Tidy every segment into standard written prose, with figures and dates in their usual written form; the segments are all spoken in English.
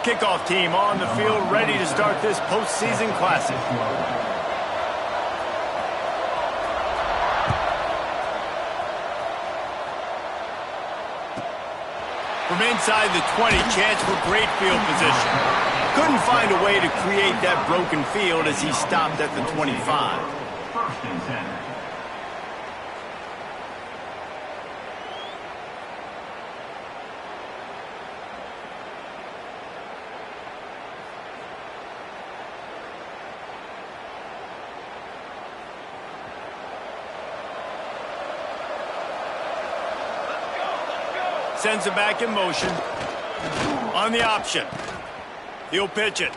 kickoff team on the field ready to start this postseason classic. From inside the 20, chance for great field position. Couldn't find a way to create that broken field as he stopped at the 25. First and 10. Sends it back in motion. On the option. He'll pitch it.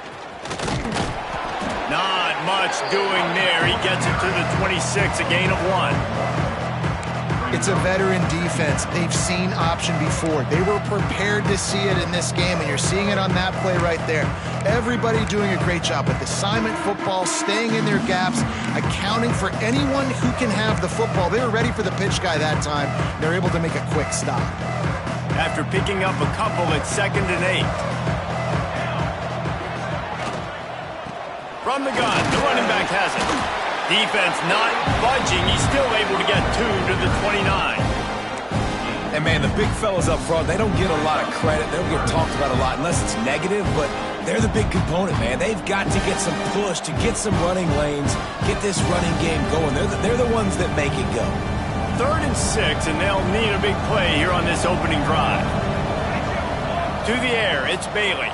Not much doing there. He gets it to the 26, a gain of 1. It's a veteran defense. They've seen option before. They were prepared to see it in this game, and you're seeing it on that play right there. Everybody doing a great job with assignment football, staying in their gaps, accounting for anyone who can have the football. They were ready for the pitch guy that time. They're able to make a quick stop. After picking up a couple at 2nd and 8. From the gun, the running back has it. Defense not budging. He's still able to get 2 to the 29. And, man, the big fellas up front, they don't get a lot of credit. They don't get talked about a lot unless it's negative, but they're the big component, man. They've got to get some push, to get some running lanes, get this running game going. They're the ones that make it go. 3rd and 6, and they'll need a big play here on this opening drive. To the air, it's Bailey.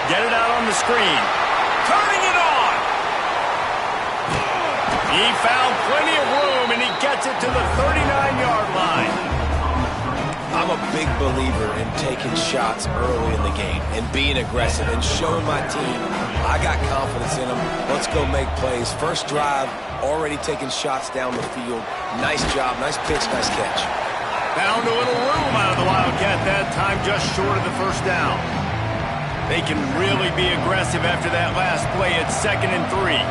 Get it out on the screen. Turning it on! He found plenty of room, and he gets it to the 39-yard line. I'm a big believer in taking shots early in the game and being aggressive and showing my team I got confidence in them. Let's go make plays. First drive, already taking shots down the field. Nice job, nice pitch, nice catch. Found a little room out of the Wildcat that time, just short of the first down. They can really be aggressive after that last play at 2nd and 3.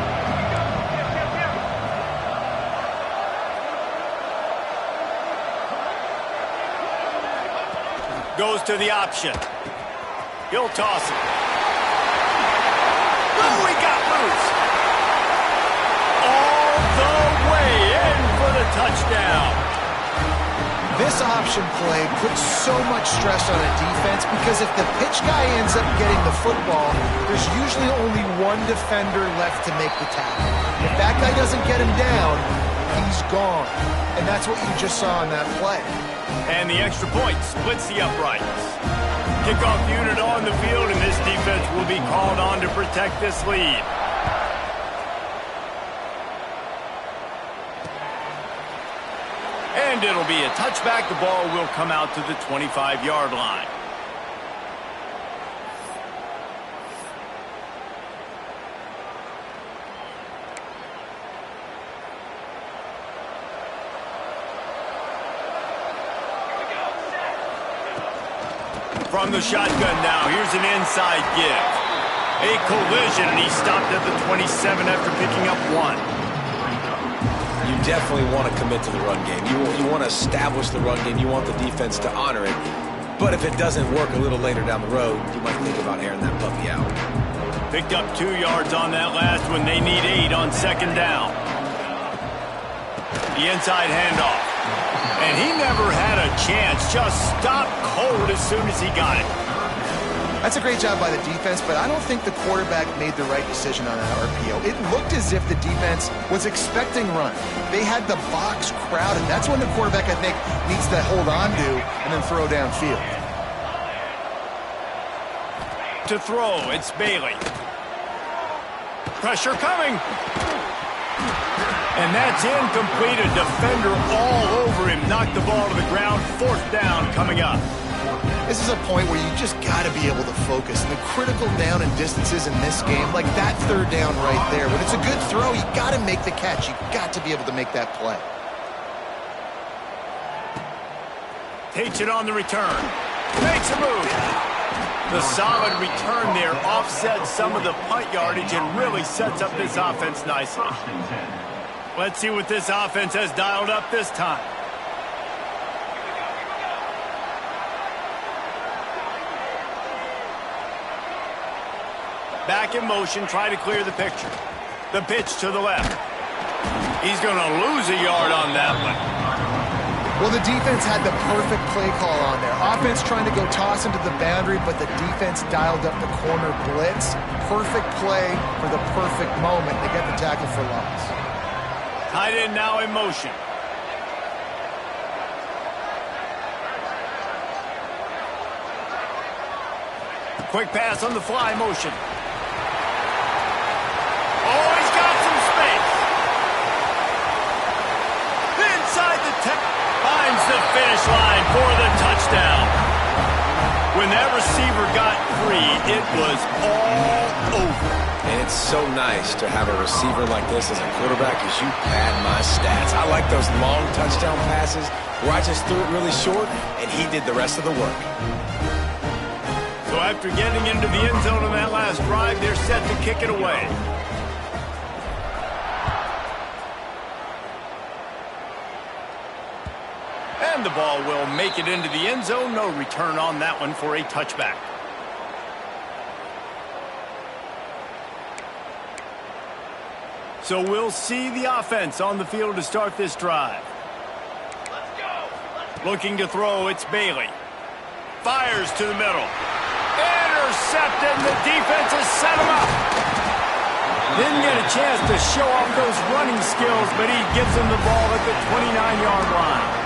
Goes to the option. He'll toss it. Oh, he got loose. All the way in for the touchdown. This option play puts so much stress on a defense because if the pitch guy ends up getting the football, there's usually only one defender left to make the tackle. If that guy doesn't get him down, he's gone. And that's what you just saw on that play. And the extra point splits the uprights. Kickoff unit on the field, and this defense will be called on to protect this lead. And it'll be a touchback. The ball will come out to the 25-yard line. From the shotgun now, here's an inside give. A collision, and he stopped at the 27 after picking up 1. You definitely want to commit to the run game. You want to establish the run game. You want the defense to honor it. But if it doesn't work a little later down the road, you might think about airing that puppy out. Picked up 2 yards on that last one. They need 8 on 2nd down. The inside handoff. And he never had a chance. Just stopped cold as soon as he got it. That's a great job by the defense, but I don't think the quarterback made the right decision on that RPO. It looked as if the defense was expecting run. They had the box crowded. That's when the quarterback, I think, needs to hold on to and then throw downfield. To throw, it's Bailey. Pressure coming. And that's incomplete. A defender all over him. Knocked the ball to the ground. 4th down coming up. This is a point where you just got to be able to focus. And the critical down and distances in this game, like that 3rd down right there. When it's a good throw, you got to make the catch. You got to be able to make that play. Takes it on the return. Makes a move. The solid return there offsets some of the punt yardage and really sets up this offense nicely. Let's see what this offense has dialed up this time. Back in motion, try to clear the picture. The pitch to the left. He's going to lose a yard on that one. Well, the defense had the perfect play call on there. Offense trying to go toss into the boundary, but the defense dialed up the corner blitz. Perfect play for the perfect moment. They get the tackle for loss. Tight end now in motion. Quick pass on the fly motion. Oh, he's got some space. Inside the 10. Finds the finish line for the touchdown. When that receiver got free, it was all over. And it's so nice to have a receiver like this as a quarterback as you pad my stats. I like those long touchdown passes where I just threw it really short and he did the rest of the work. So after getting into the end zone on that last drive, they're set to kick it away. And the ball will make it into the end zone. No return on that one for a touchback. So we'll see the offense on the field to start this drive. Let's go. Looking to throw, it's Bailey. Fires to the middle. Intercepted, the defense has set him up. Didn't get a chance to show off those running skills, but he gives him the ball at the 29-yard line.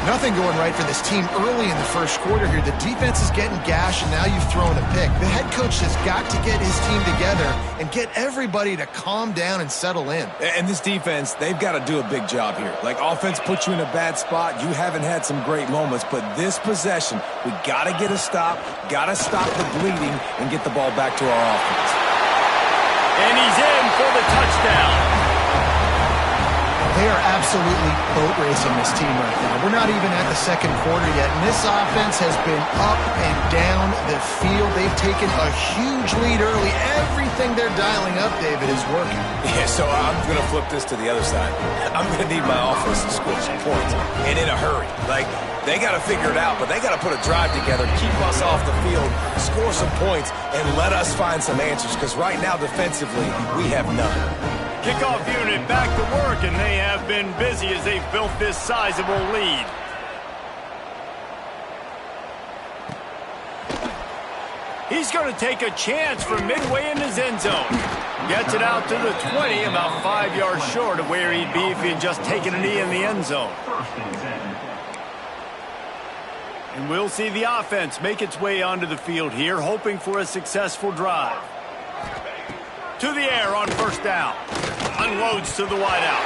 Nothing going right for this team early in the first quarter here. The defense is getting gashed, and now you've thrown a pick. The head coach has got to get his team together and get everybody to calm down and settle in. And this defense, they've got to do a big job here. Like, offense puts you in a bad spot. You haven't had some great moments, but this possession, we got to get a stop, got to stop the bleeding, and get the ball back to our offense. And he's in for the touchdown. They are absolutely boat racing this team right now. We're not even at the second quarter yet, and this offense has been up and down the field. They've taken a huge lead early. Everything they're dialing up, David, is working. Yeah, so I'm going to flip this to the other side. I'm going to need my offense to score some points, and in a hurry. Like, they got to figure it out, but they got to put a drive together, keep us off the field, score some points, and let us find some answers, because right now, defensively, we have none. Kickoff unit back to work, and they have been busy as they've built this sizable lead. He's going to take a chance from midway in his end zone. Gets it out to the 20, about 5 yards short of where he'd be if he had just taken a knee in the end zone. And we'll see the offense make its way onto the field here, hoping for a successful drive. To the air on first down. Unloads to the wideout.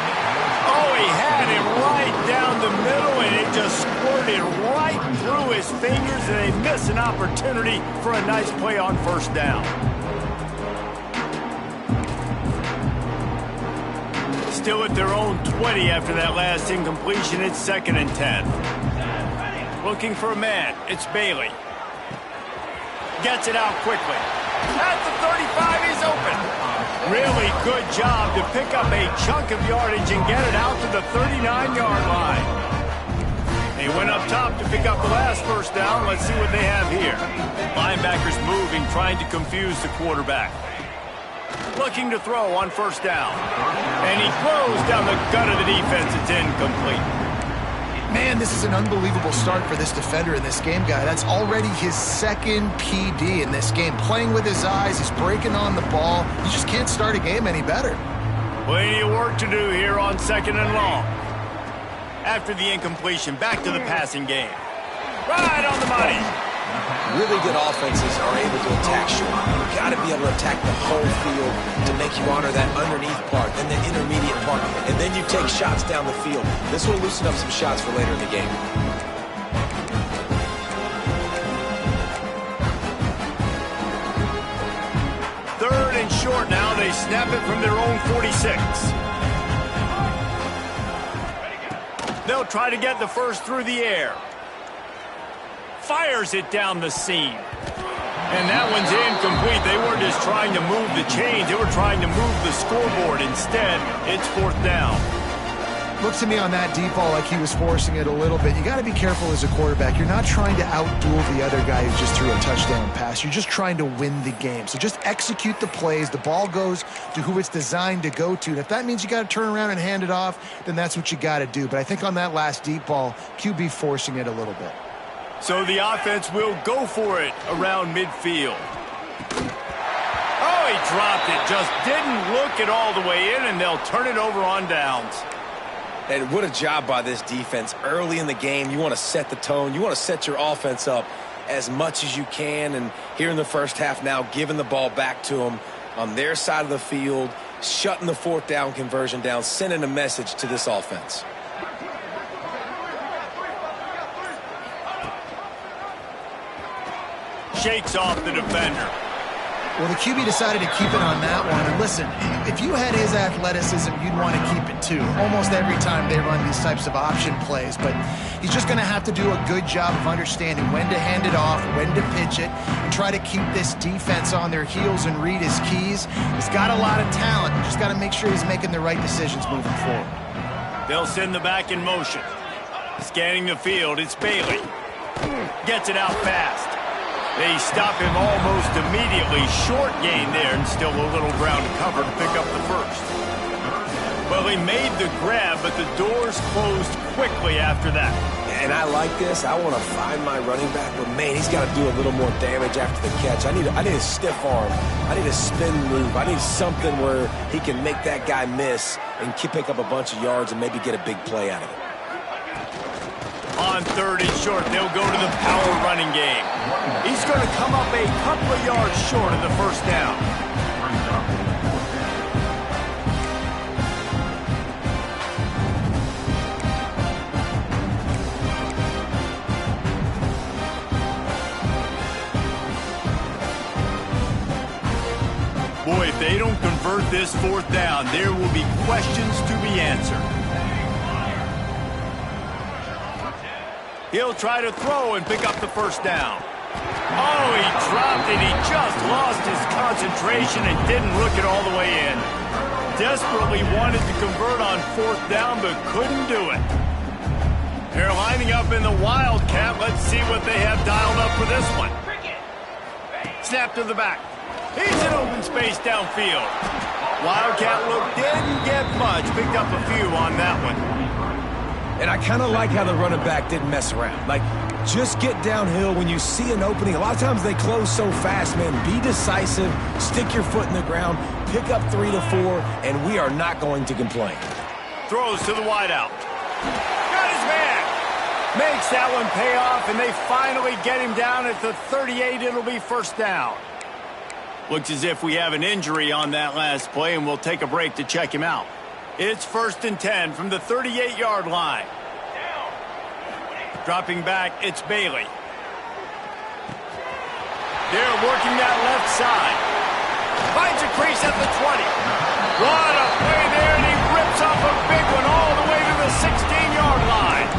Oh, he had him right down the middle, and it just squirted right through his fingers, and they miss an opportunity for a nice play on first down. Still at their own 20 after that last incompletion. It's 2nd and 10. Looking for a man. It's Bailey. Gets it out quickly. At the 35, he's open. Really good job to pick up a chunk of yardage and get it out to the 39-yard line. They went up top to pick up the last first down. Let's see what they have here. Linebackers moving, trying to confuse the quarterback. Looking to throw on first down. And he throws down the gut of the defense. It's incomplete. Man, this is an unbelievable start for this defender in this game, guy. That's already his 2nd PD in this game. Playing with his eyes, he's breaking on the ball. You just can't start a game any better. Plenty of work to do here on 2nd and long. After the incompletion, back to the passing game. Right on the money. Really good offenses are able to attack short. You've got to be able to attack the whole field to make you honor that underneath part and the intermediate part, and then you take shots down the field. This will loosen up some shots for later in the game. Third and short now. They snap it from their own 46. They'll try to get the first through the air. Fires it down the seam. And that one's incomplete. They weren't just trying to move the chains. They were trying to move the scoreboard. Instead, it's 4th down. Looks to me on that deep ball like he was forcing it a little bit. You got to be careful as a quarterback. You're not trying to outduel the other guy who just threw a touchdown pass. You're just trying to win the game. So just execute the plays. The ball goes to who it's designed to go to. And if that means you got to turn around and hand it off, then that's what you got to do. But I think on that last deep ball, QB forcing it a little bit. So the offense will go for it around midfield. Oh, he dropped it. Just didn't look it all the way in, and they'll turn it over on downs. And what a job by this defense. Early in the game, you want to set the tone. You want to set your offense up as much as you can. And here in the first half now, giving the ball back to them on their side of the field, shutting the fourth down conversion down, sending a message to this offense. Shakes off the defender. Well, the QB decided to keep it on that one. And listen, if you had his athleticism, you'd want to keep it too. Almost every time they run these types of option plays. But he's just going to have to do a good job of understanding when to hand it off, when to pitch it, and try to keep this defense on their heels and read his keys. He's got a lot of talent. Just got to make sure he's making the right decisions moving forward. They'll send the back in motion. Scanning the field, it's Bailey. Gets it out fast. They stop him almost immediately. Short gain there, and still a little ground to cover to pick up the first. Well, he made the grab, but the doors closed quickly after that. And I like this. I want to find my running back, but man, he's got to do a little more damage after the catch. I need a stiff arm. I need a spin move. I need something where he can make that guy miss and pick up a bunch of yards and maybe get a big play out of it. On third and short, they'll go to the power running game. He's going to come up a couple of yards short of the first down. Boy, if they don't convert this fourth down, there will be questions to be answered. He'll try to throw and pick up the first down. Oh, he dropped it. He just lost his concentration and didn't look it all the way in. Desperately wanted to convert on fourth down, but couldn't do it. They're lining up in the Wildcat. Let's see what they have dialed up for this one. Snap to the back. He's in open space downfield. Wildcat look didn't get much. Picked up a few on that one. And I kind of like how the running back didn't mess around. Like, just get downhill when you see an opening. A lot of times they close so fast, man. Be decisive, stick your foot in the ground, pick up 3 to 4, and we are not going to complain. Throws to the wideout. Got his man. Makes that one pay off, and they finally get him down at the 38. It'll be first down. Looks as if we have an injury on that last play, and we'll take a break to check him out. It's 1st and 10 from the 38-yard line. Dropping back, it's Bailey. They're working that left side. Finds a crease at the 20. What a play there, and he rips off a big one all the way to the 16-yard line.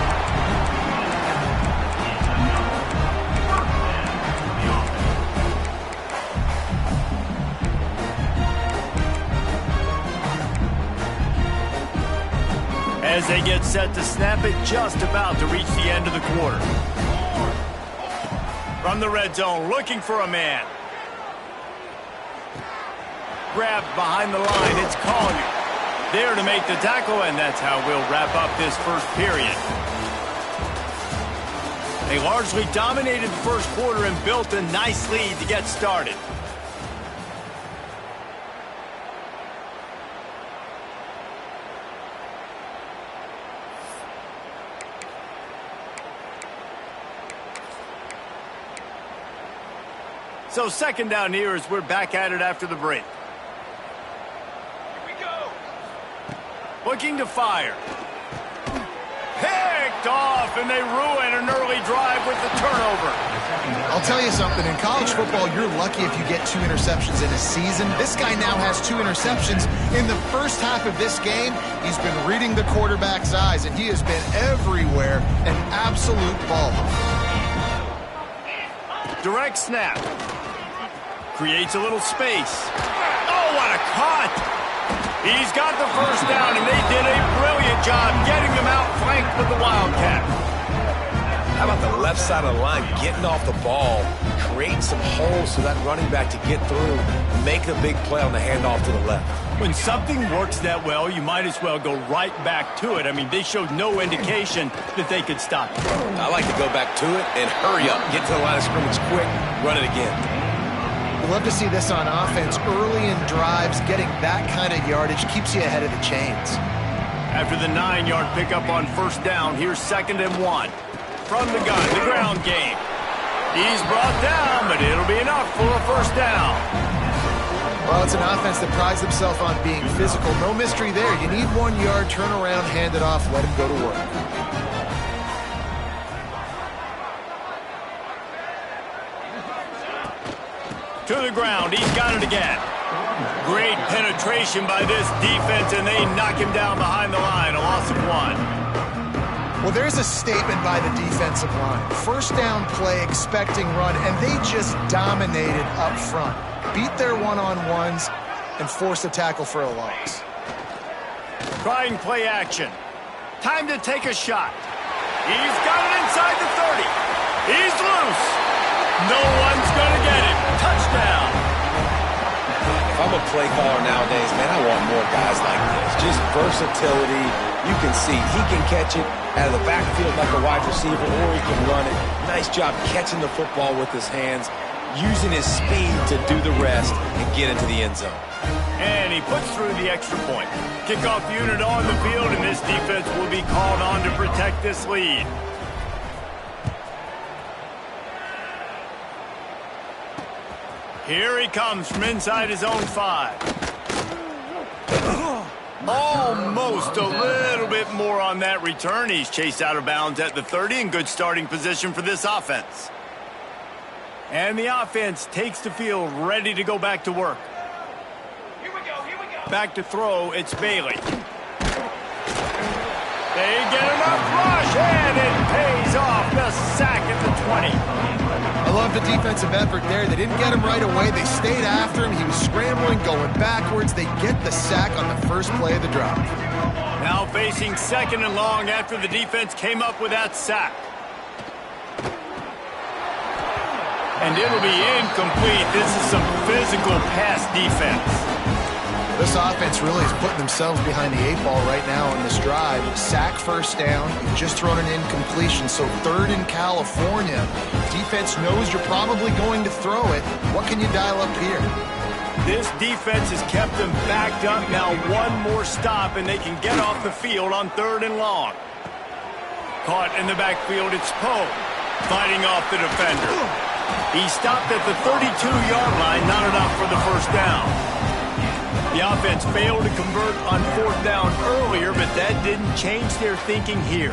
As they get set to snap it, just about to reach the end of the quarter. From the red zone, looking for a man. Grabbed behind the line, it's Collier. There to make the tackle, and that's how we'll wrap up this first period. They largely dominated the first quarter and built a nice lead to get started. So second down here as we're back at it after the break. Here we go. Looking to fire. Picked off, and they ruin an early drive with the turnover. I'll tell you something. In college football, you're lucky if you get 2 interceptions in a season. This guy now has 2 interceptions. In the first half of this game, he's been reading the quarterback's eyes, and he has been everywhere, an absolute ball hawk. Direct snap. Creates a little space. Oh, what a cut! He's got the first down, and they did a brilliant job getting them outflanked with the Wildcat. How about the left side of the line getting off the ball, create some holes so that running back to get through, make a big play on the handoff to the left. When something works that well, you might as well go right back to it. I mean, they showed no indication that they could stop it. I like to go back to it and hurry up, get to the line of scrimmage quick, run it again. We love to see this on offense. Early in drives, getting that kind of yardage keeps you ahead of the chains. After the 9-yard pickup on first down, here's 2nd and 1. From the gun, the ground game. He's brought down, but it'll be enough for a first down. Well, it's an offense that prides themselves on being physical. No mystery there. You need 1 yard, turn around, hand it off, let him go to work. To the ground, he's got it again. Great penetration by this defense, and they knock him down behind the line, a loss of 1. Well, there's a statement by the defensive line. First down play, expecting run, and they just dominated up front. Beat their one-on-ones and forced a tackle for a loss. Trying play action. Time to take a shot. He's got it inside the 30. He's loose. No one's going to get him. Touchdown. If I'm a play caller nowadays, man, I want more guys like this. Just versatility. You can see he can catch it out of the backfield like a wide receiver, or he can run it. Nice job catching the football with his hands, using his speed to do the rest and get into the end zone. And he puts through the extra point. Kickoff unit on the field, and this defense will be called on to protect this lead. Here he comes from inside his own 5. Almost a little bit more on that return. He's chased out of bounds at the 30 in good starting position for this offense. And the offense takes the field ready to go back to work. Here we go. Back to throw, it's Bailey. They get him up, rush, and it pays off. The sack at the 20. I love the defensive effort there. They didn't get him right away. They stayed after him. He was scrambling, going backwards. They get the sack on the first play of the drive. Now facing 2nd and long after the defense came up with that sack. And it'll be incomplete. This is some physical pass defense. This offense really is putting themselves behind the 8 ball right now on this drive. Sack first down. You've just thrown an incompletion. So 3rd in California. Defense knows you're probably going to throw it. What can you dial up here? This defense has kept them backed up. Now 1 more stop, and they can get off the field on 3rd and long. Caught in the backfield, it's Poe fighting off the defender. He stopped at the 32-yard line, not enough for the first down. The offense failed to convert on 4th down earlier, but that didn't change their thinking here.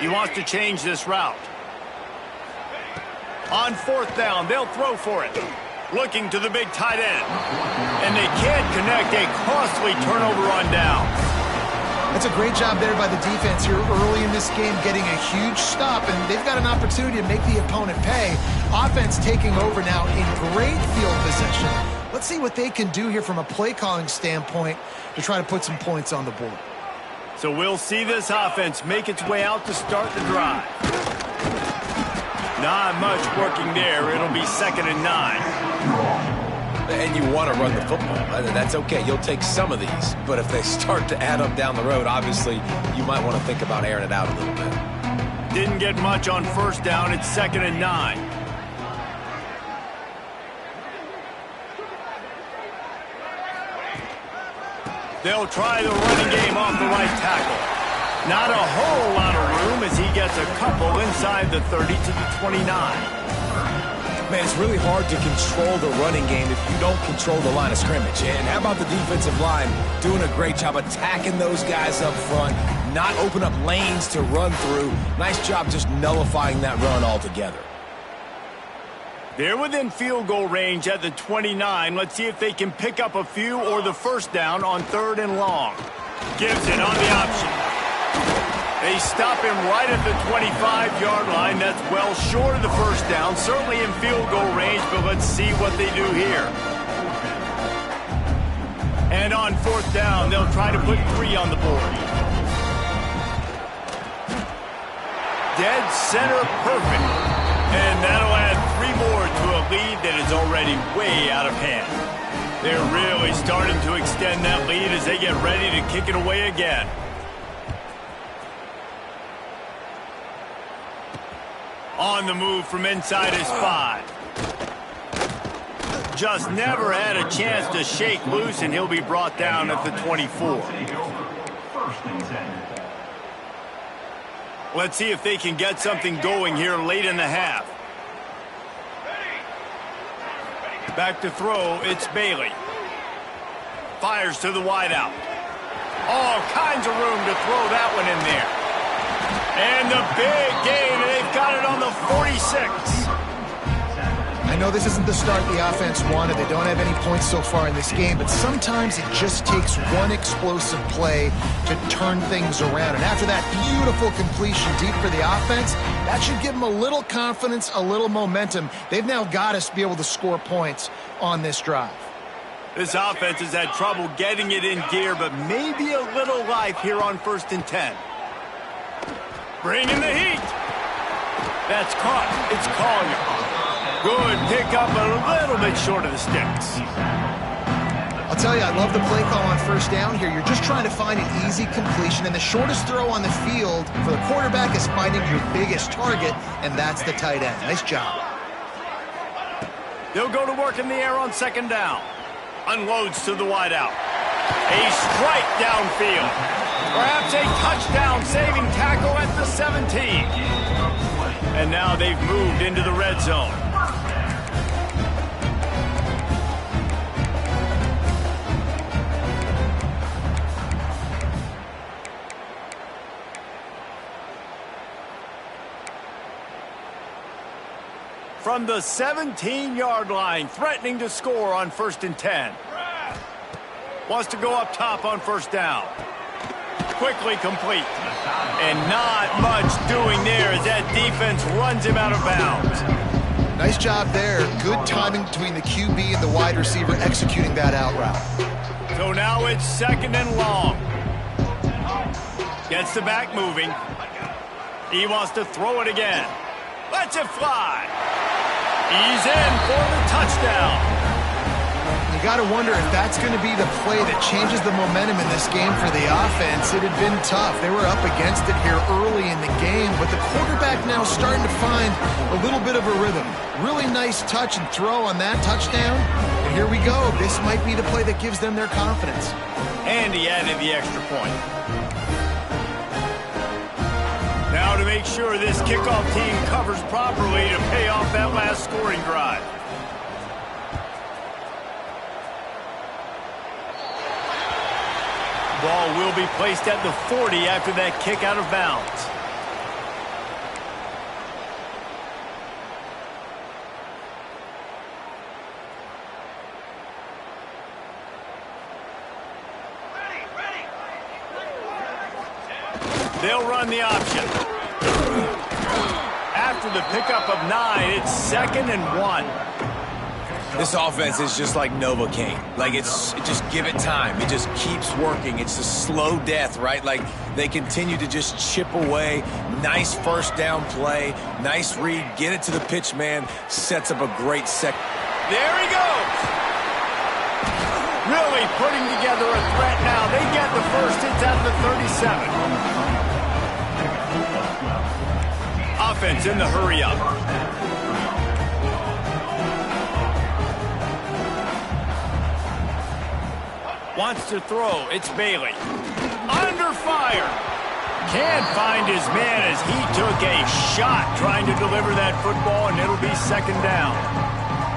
He wants to change this route. On 4th down, they'll throw for it. Looking to the big tight end. And they can't connect, a costly turnover on downs. That's a great job there by the defense here early in this game, getting a huge stop, and they've got an opportunity to make the opponent pay. Offense taking over now in great field position. Let's see what they can do here from a play calling standpoint to try to put some points on the board. So we'll see this offense make its way out to start the drive. Not much working there. It'll be 2nd and 9. And you want to run the football. That's okay. You'll take some of these. But if they start to add up down the road, obviously you might want to think about airing it out a little bit. Didn't get much on first down. It's 2nd and 9. They'll try the running game off the right tackle. Not a whole lot of room as he gets a couple inside the 30 to the 29. Man, it's really hard to control the running game if you don't control the line of scrimmage. And how about the defensive line doing a great job attacking those guys up front, not open up lanes to run through. Nice job just nullifying that run altogether. They're within field goal range at the 29. Let's see if they can pick up a few or the first down on 3rd and long. Gives it on the option. They stop him right at the 25-yard line. That's well short of the first down. Certainly in field goal range, but let's see what they do here. And on 4th down, they'll try to put 3 on the board. Dead center perfect. And that'll add 3 more to a lead that is already way out of hand. They're really starting to extend that lead as they get ready to kick it away again. On the move from inside his 5. Just never had a chance to shake loose, and he'll be brought down at the 24. Let's see if they can get something going here late in the half. Back to throw, it's Bailey. Fires to the wideout. All kinds of room to throw that one in there. And the big gain, and they've got it on the 46. I know this isn't the start the offense wanted. They don't have any points so far in this game, but sometimes it just takes one explosive play to turn things around. And after that beautiful completion deep for the offense, that should give them a little confidence, a little momentum. They've now got us to be able to score points on this drive. This offense has had trouble getting it in gear, but maybe a little life here on 1st and 10. Bringing the heat. That's caught. It's Collier. Good pickup, a little bit short of the sticks. I'll tell you, I love the play call on 1st down here. You're just trying to find an easy completion, and the shortest throw on the field for the quarterback is finding your biggest target, and that's the tight end. Nice job. They'll go to work in the air on 2nd down. Unloads to the wideout. A strike downfield. Perhaps a touchdown-saving tackle at the 17. And now they've moved into the red zone. From the 17-yard line, threatening to score on 1st and 10. Wants to go up top on 1st down. Quickly complete. And not much doing there as that defense runs him out of bounds. Nice job there. Good timing between the QB and the wide receiver executing that out route. So now it's 2nd and long. Gets the back moving. He wants to throw it again. Lets it fly. He's in for the touchdown. You got to wonder if that's going to be the play that changes the momentum in this game for the offense. It had been tough. They were up against it here early in the game, but the quarterback now starting to find a little bit of a rhythm. Really nice touch and throw on that touchdown. And here we go. This might be the play that gives them their confidence. And he added the extra point. Now to make sure this kickoff team covers properly to pay off that last scoring drive. Ball will be placed at the 40 after that kick out of bounds. They'll run the option. After the pickup of 9, it's 2nd and 1. This offense is just like Novocaine. Like, just give it time. It just keeps working. It's a slow death, right? Like, they continue to just chip away. Nice 1st down play. Nice read. Get it to the pitch man. Sets up a great second. There he goes. Really putting together a threat now. They get the first. It's at the 37. Offense in the hurry up. Wants to throw. It's Bailey. Under fire. Can't find his man as he took a shot trying to deliver that football, and it'll be 2nd down.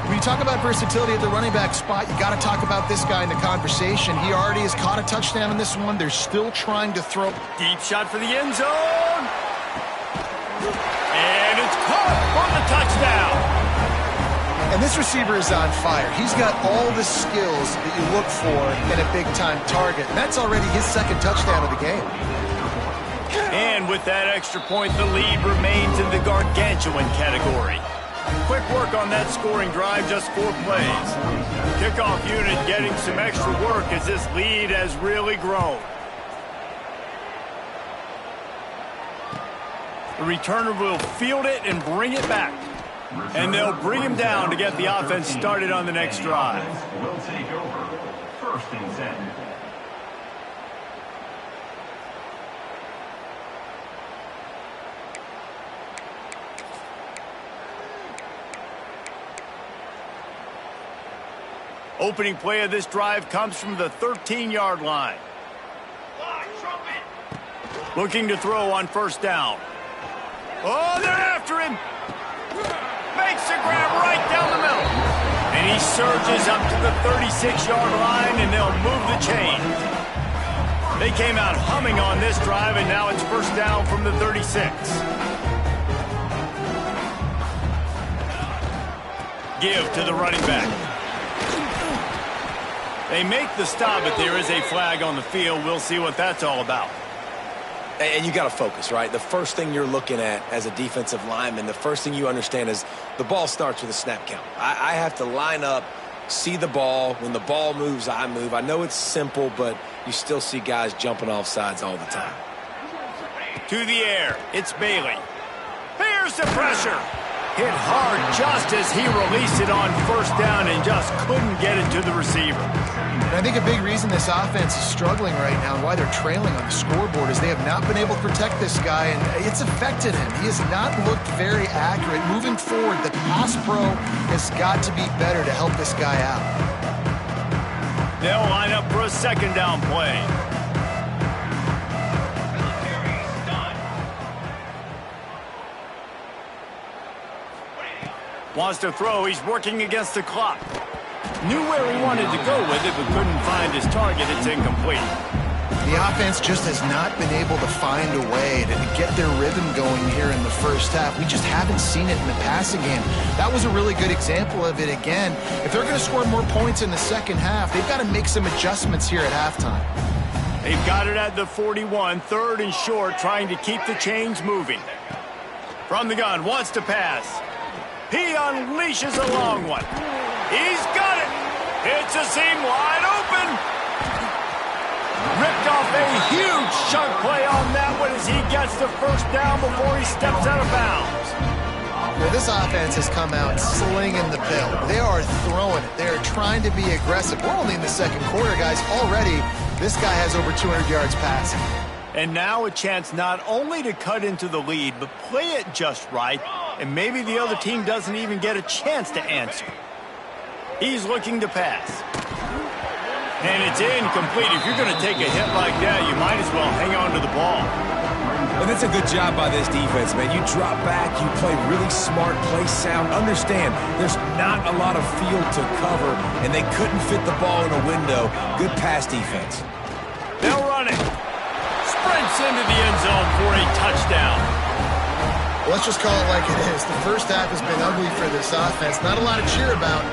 When you talk about versatility at the running back spot, you got to talk about this guy in the conversation. He already has caught a touchdown in this one. They're still trying to throw. Deep shot for the end zone. And it's caught for the touchdown. And this receiver is on fire. He's got all the skills that you look for in a big-time target. And that's already his 2nd touchdown of the game. And with that extra point, the lead remains in the gargantuan category. quick work on that scoring drive, just 4 plays. Kickoff unit getting some extra work as this lead has really grown. The returner will field it and bring it back. And they'll bring him down to get the offense started on the next drive. Will take over. 1st and 10. Opening play of this drive comes from the 13-yard line. Looking to throw on 1st down. Oh, they're after him. Makes the grab right down the middle. And he surges up to the 36-yard line, and they'll move the chains. They came out humming on this drive, and now it's 1st down from the 36. Give to the running back. They make the stop, but there is a flag on the field. We'll see what that's all about. And you got to focus, right? The first thing you're looking at as a defensive lineman, the first thing you understand is the ball starts with a snap count. I have to line up, see the ball. When the ball moves, I move. I know it's simple, but you still see guys jumping off sides all the time. To the air, it's Bailey. Here's the pressure. Hit hard just as he released it on 1st down and just couldn't get it to the receiver. And I think a big reason this offense is struggling right now and why they're trailing on the scoreboard is they have not been able to protect this guy, and it's affected him. He has not looked very accurate. Moving forward, the pass pro has got to be better to help this guy out. They'll line up for a 2nd down play. Wants to throw. He's working against the clock. Knew where he wanted to go with it, but couldn't find his target. It's incomplete. The offense just has not been able to find a way to get their rhythm going here in the 1st half. We just haven't seen it in the passing game. That was a really good example of it again. If they're going to score more points in the 2nd half, they've got to make some adjustments here at halftime. They've got it at the 41, 3rd and short, trying to keep the chains moving. From the gun, wants to pass. He unleashes a long one. He's got it. Hits a seam wide open. Ripped off a huge chunk play on that one as he gets the 1st down before he steps out of bounds. Well, this offense has come out slinging the pill. They are throwing it. They are trying to be aggressive. We're only in the 2nd quarter, guys. Already, this guy has over 200 yards passing. And now a chance not only to cut into the lead, but play it just right, and maybe the other team doesn't even get a chance to answer. He's looking to pass. And it's incomplete. If you're going to take a hit like that, you might as well hang on to the ball. And that's a good job by this defense, man. You drop back, you play really smart, play sound. Understand, there's not a lot of field to cover, and they couldn't fit the ball in a window. Good pass defense. They'll run it. Sprints into the end zone for a touchdown. Let's just call it like it is. The 1st half has been ugly for this offense. Not a lot to cheer about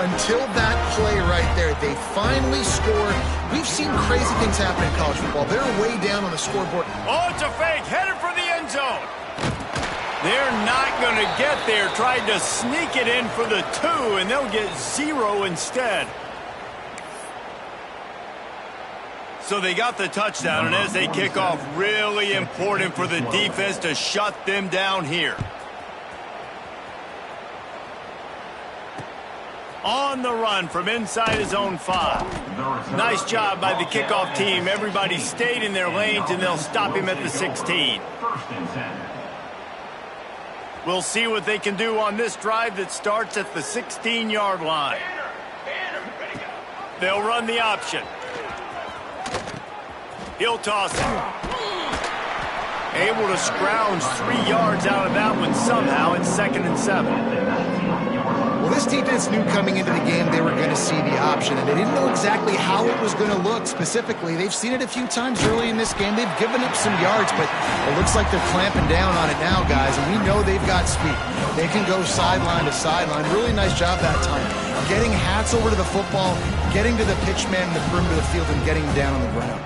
until that play right there. They finally scored. We've seen crazy things happen in college football. They're way down on the scoreboard. Oh, it's a fake. Headed for the end zone. They're not going to get there. Tried to sneak it in for the 2, and they'll get 0 instead. So they got the touchdown, and as they kick off, really important for the defense to shut them down here. On the run from inside his own 5. Nice job by the kickoff team. Everybody stayed in their lanes, and they'll stop him at the 16. 1st and 10. We'll see what they can do on this drive that starts at the 16-yard line. They'll run the option. He'll toss it. Able to scrounge 3 yards out of that one somehow. It's 2nd and 7. Well, this defense knew coming into the game they were going to see the option, and they didn't know exactly how it was going to look specifically. They've seen it a few times early in this game. They've given up some yards, but it looks like they're clamping down on it now, guys, and we know they've got speed. They can go sideline to sideline. Really nice job that time. Getting hats over to the football, getting to the pitch man in the perimeter of the field, and getting down on the ground.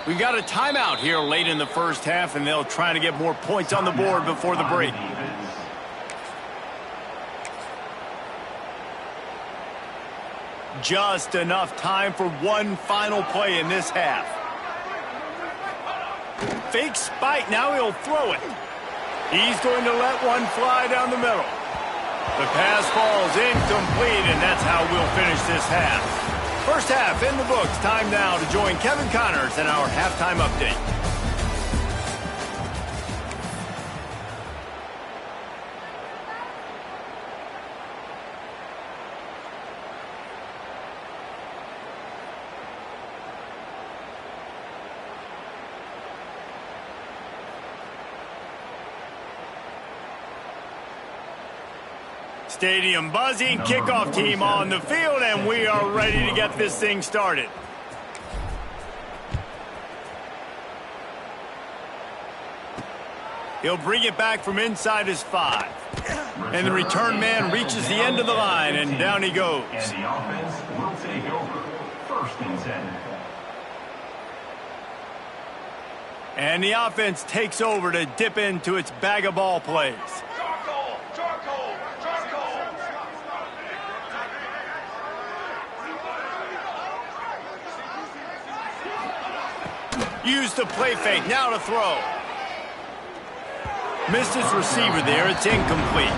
We've got a timeout here late in the first half, and they'll try to get more points on the board before the break. Just enough time for one final play in this half. Fake spike, now he'll throw it. He's going to let one fly down the middle. The pass falls incomplete, and that's how we'll finish this half. First half in the books. Time now to join Kevin Connors in our halftime update. Stadium buzzing, kickoff team on the field, and we are ready to get this thing started. He'll bring it back from inside his 5. And the return man reaches the end of the line, and down he goes. And the offense will take over. 1st and 10. And the offense takes over to dip into its bag of ball plays. Use the play fake, now to throw. Missed his receiver there, it's incomplete.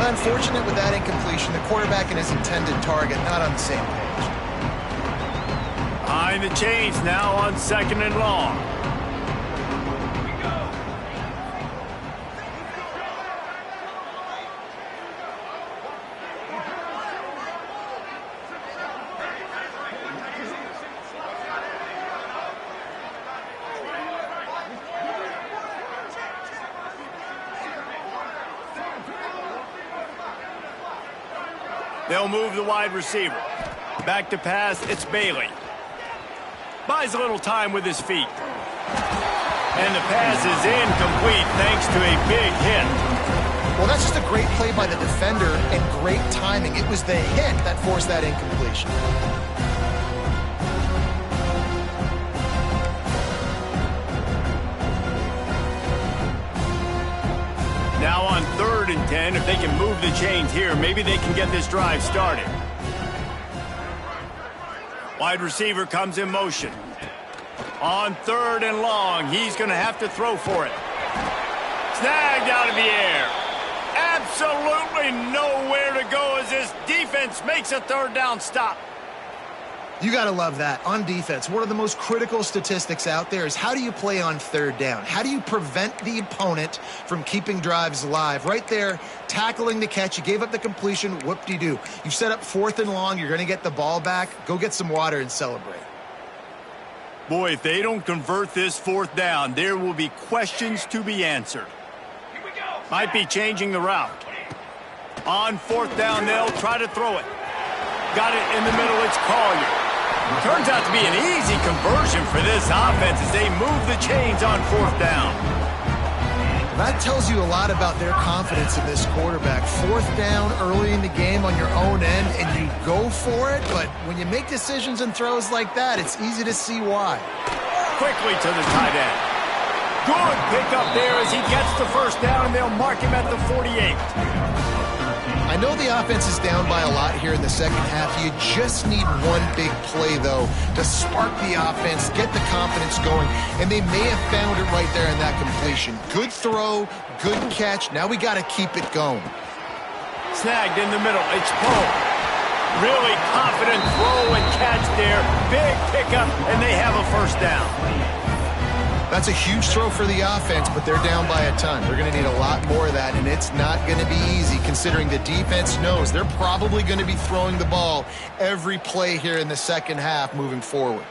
Unfortunate with that incompletion, the quarterback and his intended target not on the same page. Behind the chains now on 2nd and long. They'll move the wide receiver. Back to pass, it's Bailey. Buys a little time with his feet. And the pass is incomplete thanks to a big hit. Well, that's just a great play by the defender and great timing. It was the hit that forced that incompletion. Now on 3rd and 10, if they can move the chains here, maybe they can get this drive started. Wide receiver comes in motion. On 3rd and long, he's going to have to throw for it. Snagged out of the air. Absolutely nowhere to go as this defense makes a 3rd down stop. You got to love that. On defense, one of the most critical statistics out there is how do you play on 3rd down? How do you prevent the opponent from keeping drives alive? Right there, tackling the catch. You gave up the completion. Whoop-de-doo. You've set up 4th and long. You're going to get the ball back. Go get some water and celebrate. Boy, if they don't convert this 4th down, there will be questions to be answered. Might be changing the route. On 4th down, they'll try to throw it. Got it in the middle, it's Collier. Turns out to be an easy conversion for this offense as they move the chains on 4th down. That tells you a lot about their confidence in this quarterback. 4th down early in the game on your own end, and you go for it, but when you make decisions and throws like that, it's easy to see why. Quickly to the tight end. Good pickup there as he gets the 1st down, and they'll mark him at the 48. I know the offense is down by a lot here in the 2nd half. You just need one big play, though, to spark the offense, get the confidence going, and they may have found it right there in that completion. Good throw, good catch. Now we got to keep it going. Snagged in the middle. It's Poe. Really confident throw and catch there. Big pickup, and they have a 1st down. That's a huge throw for the offense, but they're down by a ton. They're going to need a lot more of that, and it's not going to be easy considering the defense knows they're probably going to be throwing the ball every play here in the 2nd half moving forward.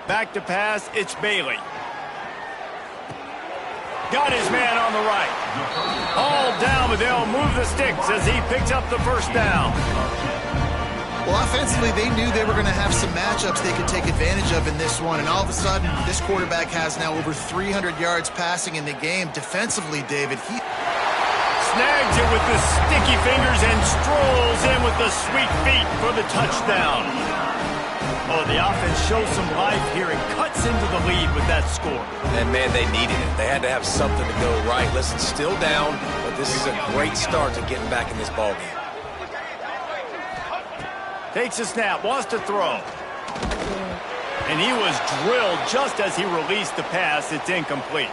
Back to pass, it's Bailey. Got his man on the right. All down, but they'll move the sticks as he picks up the 1st down. Well, offensively, they knew they were going to have some matchups they could take advantage of in this one, and all of a sudden, this quarterback has now over 300 yards passing in the game. Defensively, David, he snags it with the sticky fingers and strolls in with the sweet feet for the touchdown. Oh, the offense shows some life here and cuts into the lead with that score. And, man, they needed it. They had to have something to go right. Listen, still down, but this is a great start to getting back in this ballgame. Takes a snap, wants to throw. And he was drilled just as he released the pass. It's incomplete.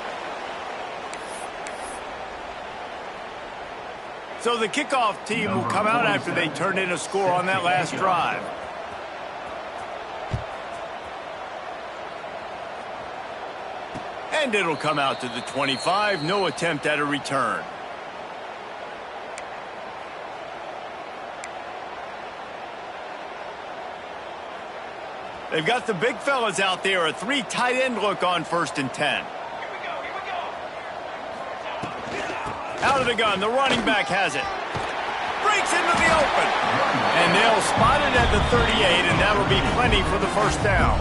So the kickoff team will come out after they turned in a score on that last drive. And it'll come out to the 25. No attempt at a return. They've got the big fellas out there. A 3 tight end look on 1st and 10. Out of the gun, the running back has it. Breaks into the open. And they'll spot it at the 38, and that'll be plenty for the first down.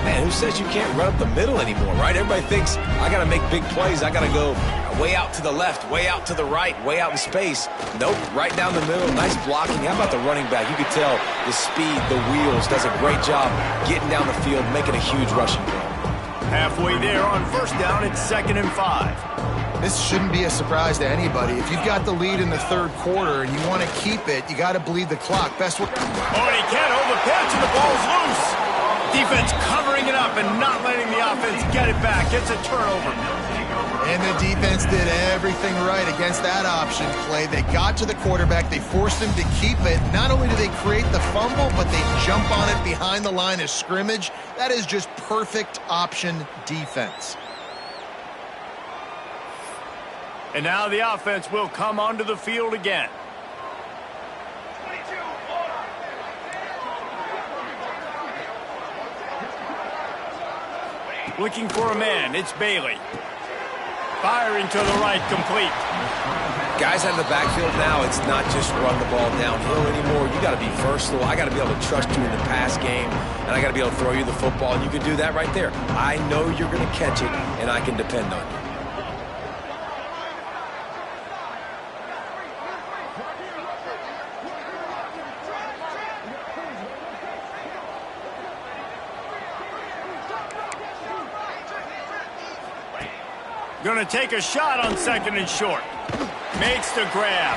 Man, who says you can't run up the middle anymore, right? Everybody thinks, I got to make big plays. I got to go way out to the left, way out to the right, way out in space. Nope, right down the middle. Nice blocking. How about the running back? You could tell the speed, the wheels, does a great job getting down the field, making a huge rushing play. Halfway there on 1st down, it's 2nd and 5. This shouldn't be a surprise to anybody. If you've got the lead in the 3rd quarter and you want to keep it, you got to bleed the clock. Best way. Oh, and he can't hold the pitch, and the ball's loose. Defense covering it up and not letting the offense get it back. It's a turnover. And the defense did everything right against that option play. They got to the quarterback. They forced him to keep it. Not only do they create the fumble, but they jump on it behind the line of scrimmage. That is just perfect option defense. And now the offense will come onto the field again. Looking for a man, it's Bailey. Firing to the right, complete. Guys out of the backfield now, it's not just run the ball downhill anymore. You got to be versatile. I got to be able to trust you in the pass game, and I got to be able to throw you the football, and you can do that right there. I know you're going to catch it, and I can depend on you. Going to take a shot on 2nd and short. Makes the grab.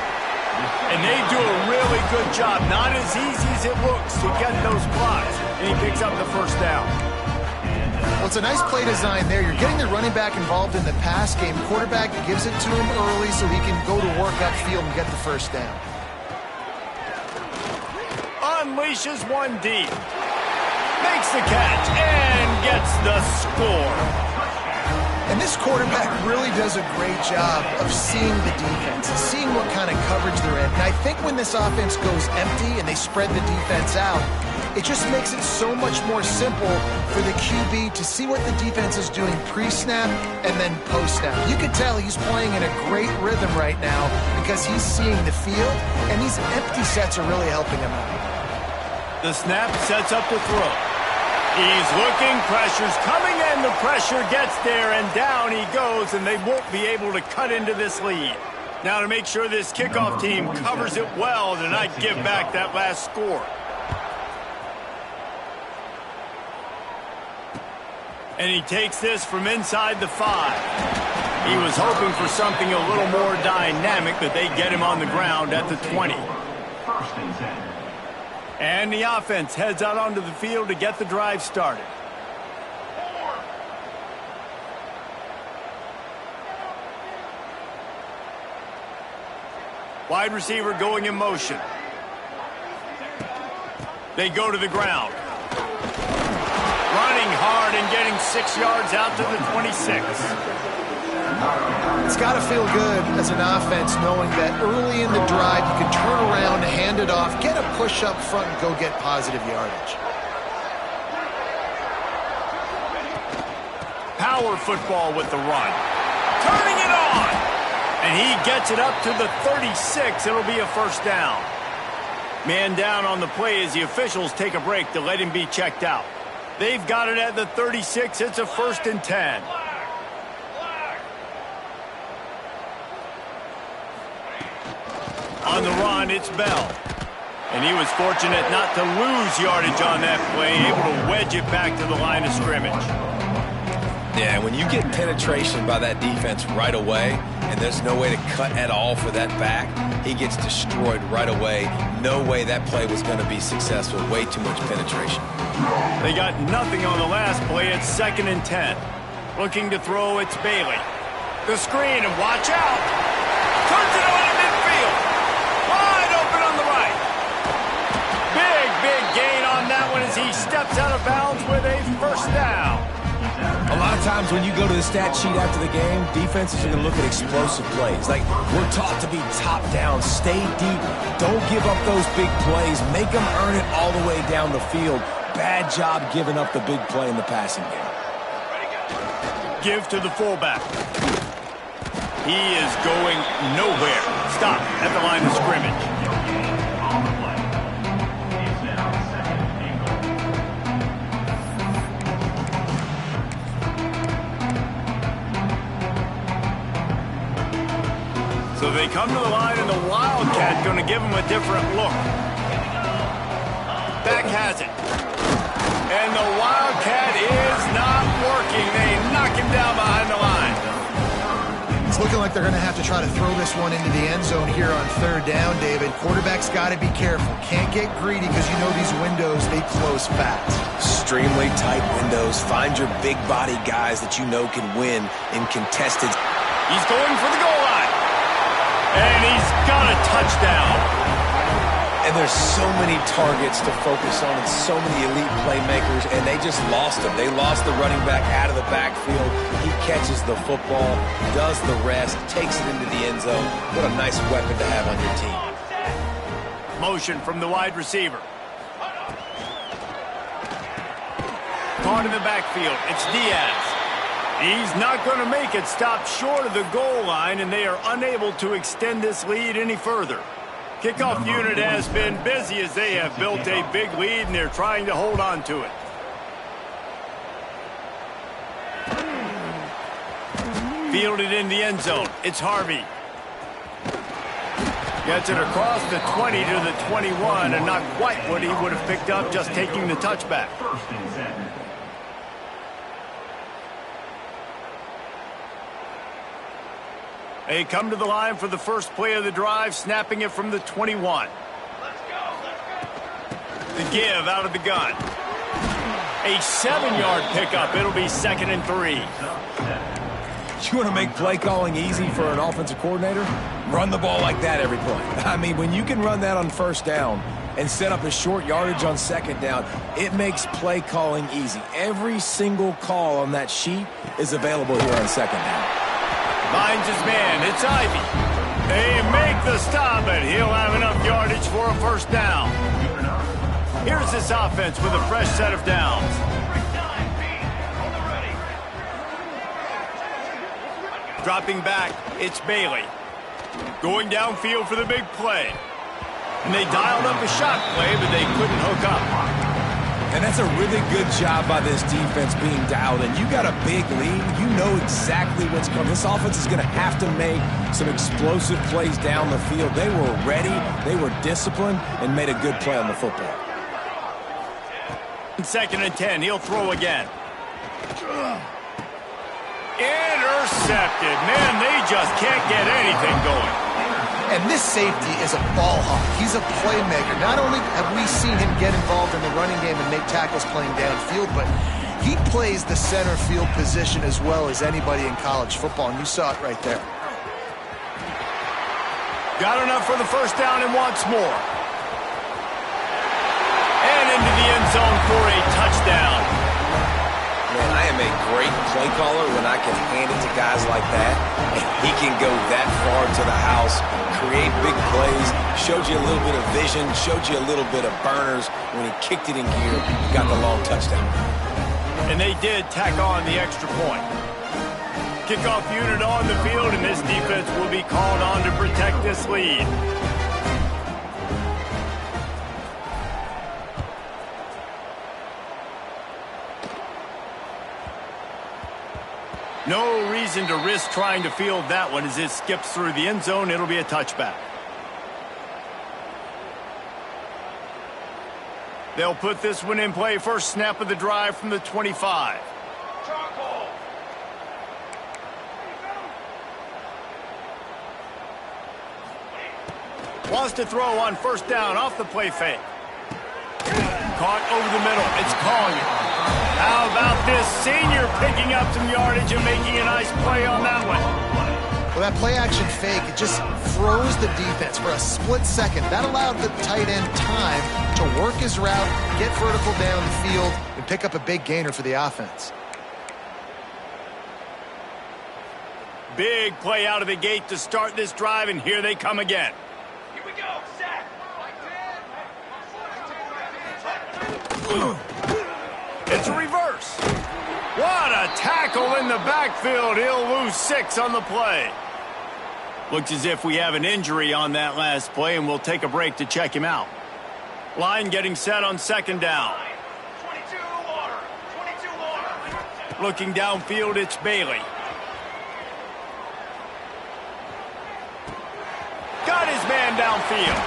And they do a really good job. Not as easy as it looks to get those blocks. And he picks up the 1st down. Well, it's a nice play design there. You're getting the running back involved in the pass game. Quarterback gives it to him early so he can go to work upfield and get the 1st down. Unleashes one deep. Makes the catch and gets the score. And this quarterback really does a great job of seeing the defense, seeing what kind of coverage they're in. And I think when this offense goes empty and they spread the defense out, it just makes it so much more simple for the QB to see what the defense is doing pre-snap and then post-snap. You can tell he's playing in a great rhythm right now because he's seeing the field, and these empty sets are really helping him out. The snap sets up the throw. He's looking, pressure's coming, and the pressure gets there, and down he goes, and they won't be able to cut into this lead. Now to make sure this kickoff team covers it well to not give back that last score. And he takes this from inside the 5. He was hoping for something a little more dynamic, but they get him on the ground at the 20. 1st and 10. And the offense heads out onto the field to get the drive started. Wide receiver going in motion. They go to the ground. Running hard and getting 6 yards out to the 26. It's got to feel good as an offense knowing that early in the drive you can turn around, hand it off, get a push up front, and go get positive yardage. Power football with the run. Turning it on. And he gets it up to the 36. It'll be a 1st down. Man down on the play as the officials take a break to let him be checked out. They've got it at the 36. It's a 1st and 10. On the run, it's Bell. And he was fortunate not to lose yardage on that play, able to wedge it back to the line of scrimmage. Yeah, when you get penetration by that defense right away, and there's no way to cut at all for that back, he gets destroyed right away. No way that play was going to be successful. Way too much penetration. They got nothing on the last play. It's 2nd and 10. Looking to throw, it's Bailey. The screen, and watch out. Turns it on in midfield. Wide open on the right. Big gain on that one as he steps out of bounds with a first down. A lot of times when you go to the stat sheet after the game, defenses are going to look at explosive plays. Like, we're taught to be top down, stay deep, don't give up those big plays, make them earn it all the way down the field. Bad job giving up the big play in the passing game. Give to the fullback. He is going nowhere. Stop at the line of scrimmage. So they come to the line, and the Wildcat going to give him a different look. Back has it. And the Wildcat is not working. They knock him down behind the line. It's looking like they're going to have to try to throw this one into the end zone here on 3rd down, David. Quarterback's got to be careful. Can't get greedy because you know these windows, they close fast. Extremely tight windows. Find your big body guys that you know can win in contested. He's going for the goal line. And he's got a touchdown. And there's so many targets to focus on and so many elite playmakers, and they just lost him. They lost the running back out of the backfield. He catches the football, does the rest, takes it into the end zone. What a nice weapon to have on your team. Motion from the wide receiver. Caught in the backfield. It's Diaz. He's not going to make it. Stop short of the goal line, and they are unable to extend this lead any further. Kickoff unit has been busy as they have built a big lead, and they're trying to hold on to it. Fielded in the end zone. It's Harvey. Gets it across the 20 to the 21, and not quite what he would have picked up just taking the touchback. 1st and 10. They come to the line for the first play of the drive, snapping it from the 21. The give out of the gun. A 7-yard pickup. It'll be 2nd and 3. You want to make play calling easy for an offensive coordinator? Run the ball like that every play. I mean, when you can run that on 1st down and set up a short yardage on 2nd down, it makes play calling easy. Every single call on that sheet is available here on 2nd down. Finds his man. It's Ivy. They make the stop, and he'll have enough yardage for a first down. Here's this offense with a fresh set of downs. Dropping back, it's Bailey. Going downfield for the big play. And they dialed up a shot play, but they couldn't hook up. And that's a really good job by this defense being dialed in. You got a big lead. You know exactly what's coming. This offense is going to have to make some explosive plays down the field. They were ready, they were disciplined, and made a good play on the football. 2nd and 10, he'll throw again. Intercepted. Man, they just can't get anything going. And this safety is a ball hawk. He's a playmaker. Not only have we seen him get involved in the running game and make tackles playing downfield, but he plays the center field position as well as anybody in college football, and you saw it right there. Got enough for the first down and wants more. And into the end zone for a touchdown. Man, I am a great play caller when I can hand it to guys like that, and he can go that far to the house, create big plays, showed you a little bit of vision, showed you a little bit of burners. When he kicked it in gear, got the long touchdown. And they did tack on the extra point. Kickoff unit on the field, and this defense will be called on to protect this lead. No reason to risk trying to field that one as it skips through the end zone. It'll be a touchback. They'll put this one in play first snap of the drive from the 25. Wants to throw on first down off the play fake. Caught over the middle. It's Collier. How about this senior picking up some yardage and making a nice play on that one? Well, that play action fake, it just froze the defense for a split second. That allowed the tight end time to work his route, get vertical down the field, and pick up a big gainer for the offense. Big play out of the gate to start this drive, and here they come again. Here we go, set. It's a reverse. What a tackle in the backfield. He'll lose 6 on the play. Looks as if we have an injury on that last play, and we'll take a break to check him out. Line getting set on second down. 22 water. 22 water. Looking downfield, it's Bailey. Got his man downfield.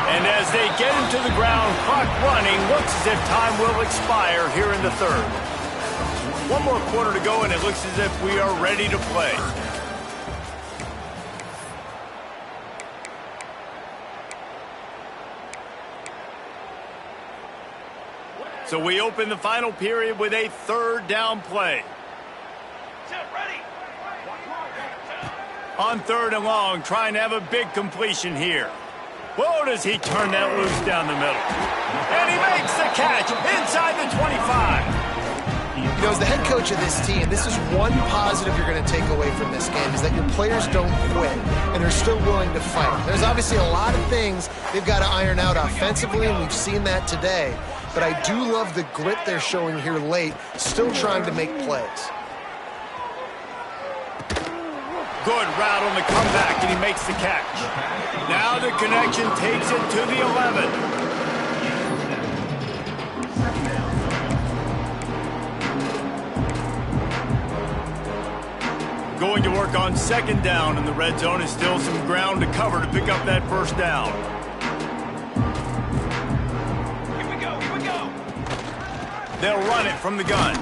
And as they get him to the ground, clock running, looks as if time will expire here in the third. One more quarter to go, and it looks as if we are ready to play. So we open the final period with a third down play. Set, ready. On third and long, trying to have a big completion here. Whoa, does he turn that loose down the middle. And he makes the catch inside the 25. You know, as the head coach of this team, this is one positive you're going to take away from this game, is that your players don't quit, and they're still willing to fight. There's obviously a lot of things they've got to iron out offensively, and we've seen that today. But I do love the grit they're showing here late, still trying to make plays. Good route on the comeback, and he makes the catch. Now the connection takes it to the 11. Going to work on second down, and the red zone is still some ground to cover to pick up that first down. Here we go, here we go. They'll run it from the gun.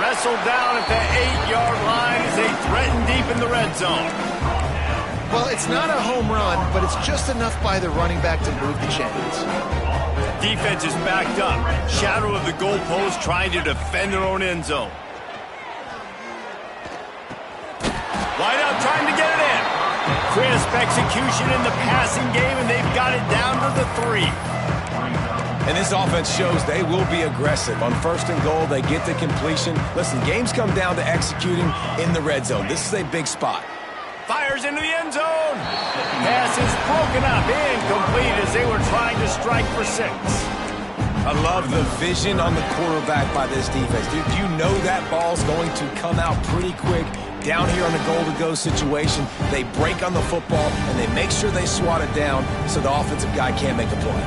Wrestled down at the 8-yard line as they threaten deep in the red zone. Well, it's not a home run, but it's just enough by the running back to move the chains. Defense is backed up. Shadow of the goalpost trying to defend their own end zone. Wide out trying to get it in. Crisp execution in the passing game, and they've got it down to the 3. And this offense shows they will be aggressive. On first and goal, they get the completion. Listen, games come down to executing in the red zone. This is a big spot. Fires into the end zone. Pass is broken up, incomplete as they were trying to strike for 6. I love the vision on the quarterback by this defense. Dude, you know that ball's going to come out pretty quick. Down here on the goal-to-go situation, they break on the football, and they make sure they swat it down so the offensive guy can't make a play.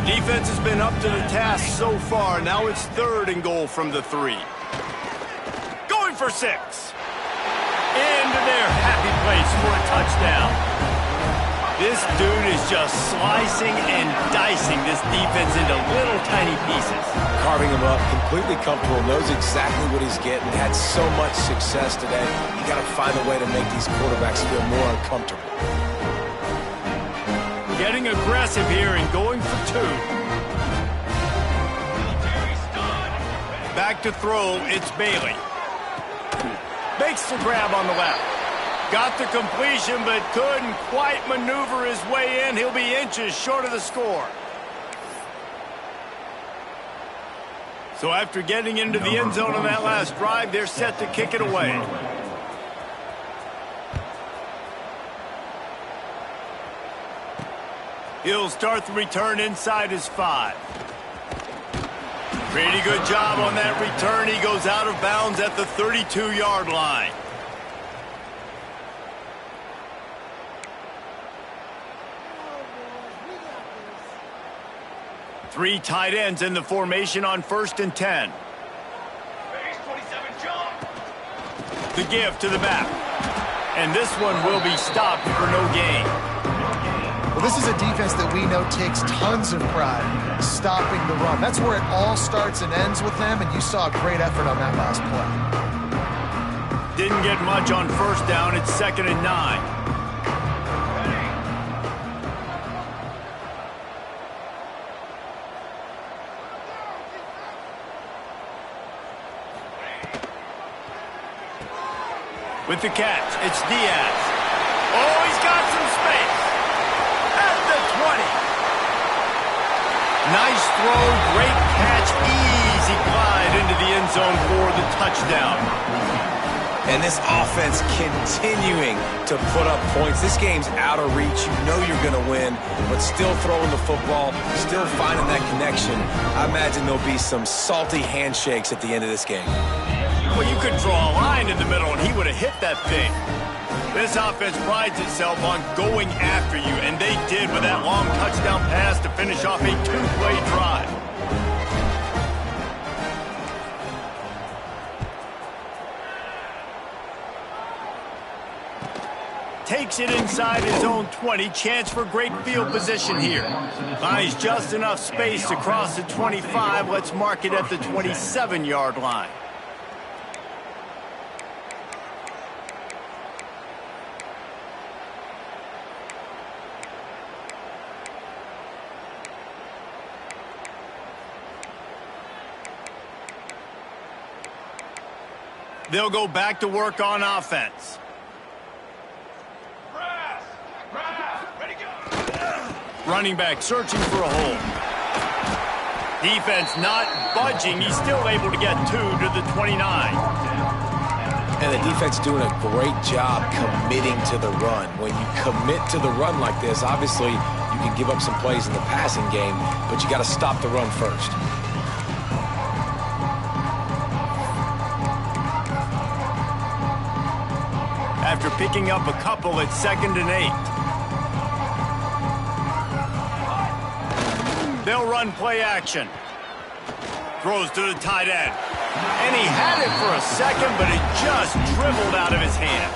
Defense has been up to the task so far. Now it's third and goal from the 3. Going for 6. Into their happy place for a touchdown. This dude is just slicing and dicing this defense into little tiny pieces. Carving him up, completely comfortable, knows exactly what he's getting, had so much success today. You got to find a way to make these quarterbacks feel more uncomfortable. Getting aggressive here and going for 2. Back to throw, it's Bailey. Makes the grab on the left. Got the completion, but couldn't quite maneuver his way in. He'll be inches short of the score. So after getting into the end zone on that last drive, they're set to kick it away. He'll start the return inside his 5. Pretty good job on that return. He goes out of bounds at the 32-yard line. Three tight ends in the formation on first and 10. Base 27 jump. The give to the back. And this one will be stopped for no gain. Well, This is a defense that we know takes tons of pride stopping the run. That's where it all starts and ends with them, and you saw a great effort on that last play. Didn't get much on first down. It's 2nd and 9. With the catch, it's Diaz. Oh, he's got some space. At the 20. Nice throw, great catch, easy glide into the end zone for the touchdown. And this offense continuing to put up points. This game's out of reach. You know you're going to win, but still throwing the football, still finding that connection. I imagine there'll be some salty handshakes at the end of this game. Well, you could draw a line in the middle, and he would have hit that thing. This offense prides itself on going after you, and they did with that long touchdown pass to finish off a 2-play drive. Takes it inside his own 20. Chance for great field position here. Buys just enough space to cross the 25. Let's mark it at the 27-yard line. They'll go back to work on offense. Running back searching for a hole. Defense not budging. He's still able to get 2 to the 29. And the defense doing a great job committing to the run. When you commit to the run like this, obviously you can give up some plays in the passing game, but you got to stop the run first. After picking up a couple, it's 2nd and 8. They'll run play action. Throws to the tight end. And he had it for a second, but it just dribbled out of his hands.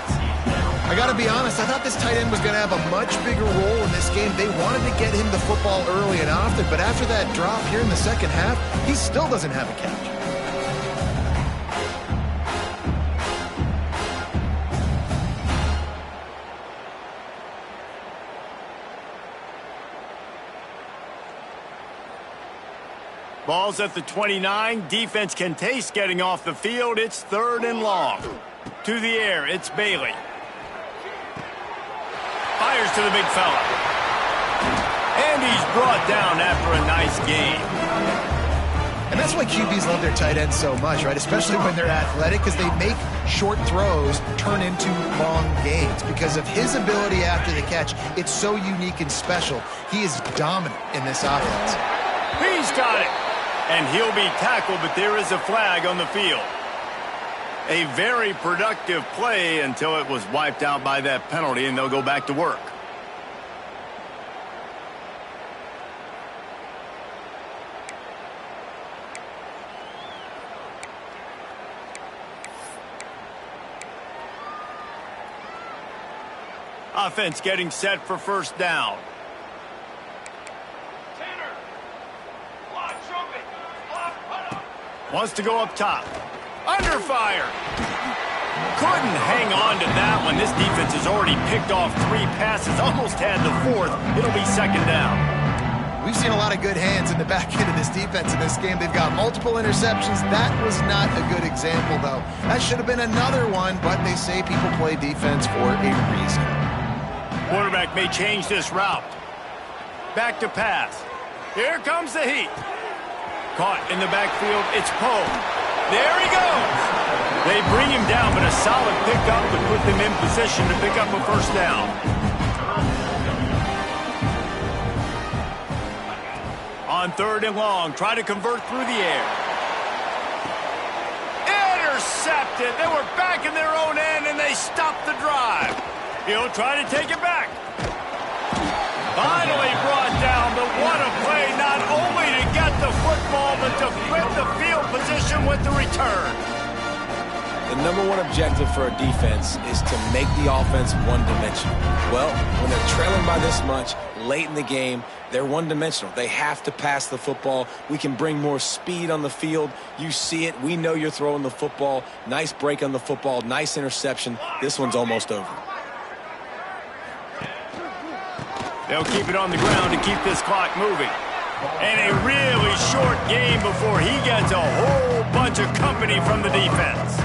I got to be honest, I thought this tight end was going to have a much bigger role in this game. They wanted to get him the football early and often, but after that drop here in the second half, he still doesn't have a catch. Ball's at the 29. Defense can taste getting off the field. It's 3rd and long. To the air, it's Bailey. Fires to the big fella. And he's brought down after a nice gain. And that's why QBs love their tight ends so much, right? Especially when they're athletic, because they make short throws turn into long gains. Because of his ability after the catch, it's so unique and special. He is dominant in this offense. He's got it. And he'll be tackled, but there is a flag on the field. A very productive play until it was wiped out by that penalty, and they'll go back to work. Offense getting set for first down. Wants to go up top. Under fire. Couldn't hang on to that one. This defense has already picked off 3 passes, almost had the 4th. It'll be 2nd down. We've seen a lot of good hands in the back end of this defense in this game. They've got multiple interceptions. That was not a good example, though. That should have been another one, but they say people play defense for a reason. Quarterback may change this route. Back to pass. Here comes the heat. Caught in the backfield, it's Poe. There he goes. They bring him down, but a solid pickup to put them in position to pick up a first down. On 3rd and long, try to convert through the air. Intercepted. They were back in their own end, and they stopped the drive. He'll try to take it back. Finally brought down, but what a play, not only to get the football, but to flip the field position with the return. The #1 objective for a defense is to make the offense one-dimensional. Well, when they're trailing by this much, late in the game. They're one-dimensional. They have to pass the football. We can bring more speed on the field. You see it. We know you're throwing the football. Nice break on the football. Nice interception. This one's almost over. They'll keep it on the ground to keep this clock moving. And a really short game before he gets a whole bunch of company from the defense.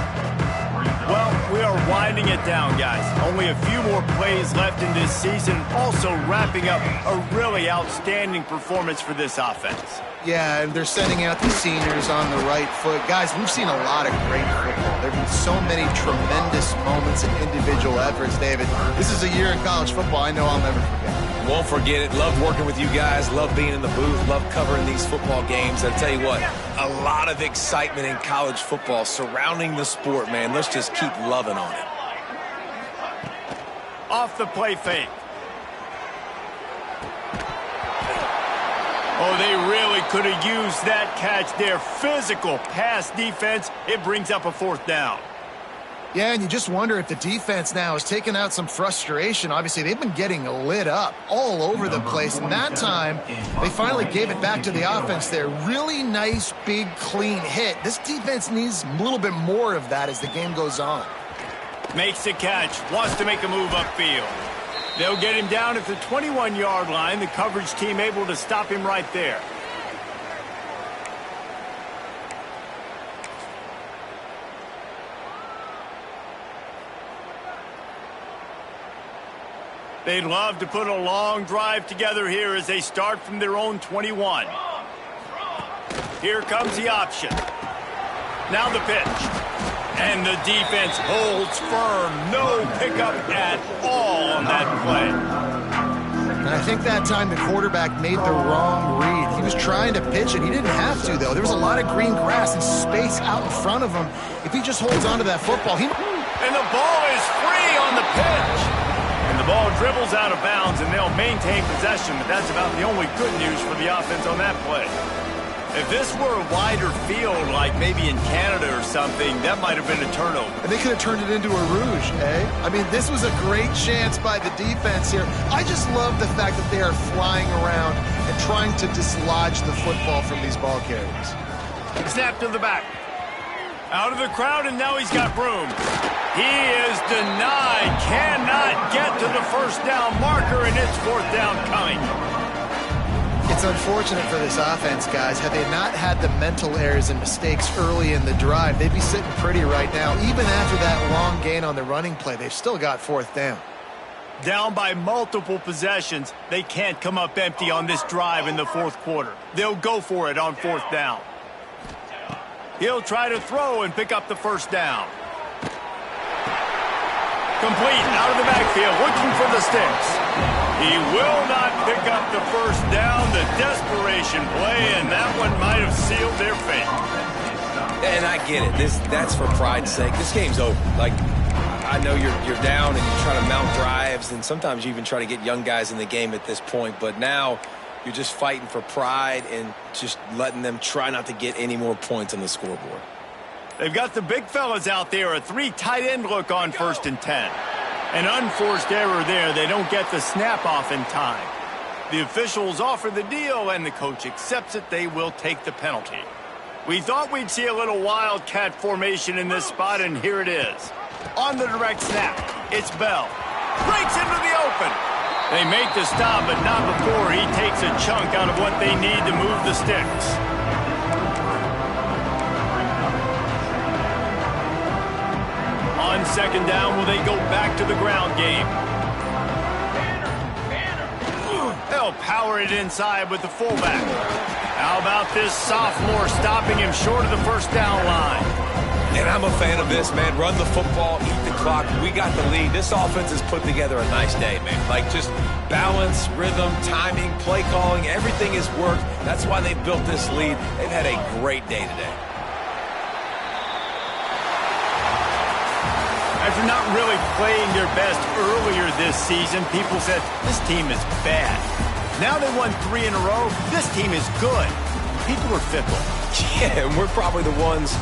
Well, we are winding it down, guys. Only a few more plays left in this season. Also wrapping up a really outstanding performance for this offense. Yeah, and they're sending out the seniors on the right foot. Guys, we've seen a lot of great football. There have been so many tremendous moments and individual efforts, David. This is a year in college football I know I'll never forget. Won't forget it. Love working with you guys. Love being in the booth. Love covering these football games. I'll tell you what, a lot of excitement in college football surrounding the sport, man. Let's just keep loving on it. Off the play fake. Oh, they really could have used that catch there. Physical pass defense. It brings up a fourth down. Yeah, and you just wonder if the defense now has taken out some frustration. Obviously, they've been getting lit up all over the place. And that time, they finally gave it back to the offense there. Really nice, big, clean hit. This defense needs a little bit more of that as the game goes on. Makes the catch. Wants to make a move upfield. They'll get him down at the 21-yard line. The coverage team able to stop him right there. They'd love to put a long drive together here as they start from their own 21. Here comes the option. Now the pitch. And the defense holds firm. No pickup at all on that play. And I think that time the quarterback made the wrong read. He was trying to pitch it. He didn't have to, though. There was a lot of green grass and space out in front of him. If he just holds on to that football, he... And the ball is free on the pitch. And the ball dribbles out of bounds, and they'll maintain possession, but that's about the only good news for the offense on that play. If this were a wider field, like maybe in Canada or something, that might have been a turnover. And they could have turned it into a rouge, eh? I mean, this was a great chance by the defense here. I just love the fact that they are flying around and trying to dislodge the football from these ball carriers. Snap to the back. Out of the crowd, and now he's got room. He is denied. Cannot get to the first down marker, and it's fourth down coming. It's unfortunate for this offense, guys. Had they not had the mental errors and mistakes early in the drive, they'd be sitting pretty right now. Even after that long gain on the running play, they've still got fourth down. Down by multiple possessions, they can't come up empty on this drive in the fourth quarter. They'll go for it on fourth down. He'll try to throw and pick up the first down. Complete out of the backfield, looking for the sticks. He will not pick up the first down. The desperation play, and that one might have sealed their fate. And I get it. That's for pride's sake. This game's over. Like, I know you're down and you try to mount drives, and sometimes you even try to get young guys in the game at this point. But now you're just fighting for pride and just letting them try not to get any more points on the scoreboard. They've got the big fellas out there, a 3 tight end look on 1st and 10. An unforced error there. They don't get the snap off in time. The officials offer the deal, and the coach accepts it. They will take the penalty. We thought we'd see a little wildcat formation in this spot, and here it is. On the direct snap, it's Bell. Breaks into the open. They make the stop, but not before he takes a chunk out of what they need to move the sticks. On 2nd down, will they go back to the ground game? They'll power it inside with the fullback. How about this sophomore stopping him short of the first down line? And I'm a fan of this, man. Run the football, eat the clock. We got the lead. This offense has put together a nice day, man. Like, just balance, rhythm, timing, play calling, everything has worked. That's why they built this lead. They've had a great day today. After not really playing their best earlier this season, people said, this team is bad. Now they won 3 in a row. This team is good. People are fickle. Yeah, and we're probably the ones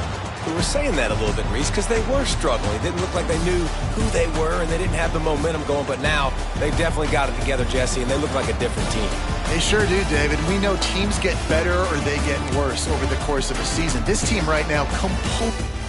who were saying that a little bit, Reese, because they were struggling. It didn't look like they knew who they were, and they didn't have the momentum going. But now they definitely got it together, Jesse, and they look like a different team. They sure do, David. We know teams get better or they get worse over the course of a season. This team right now completely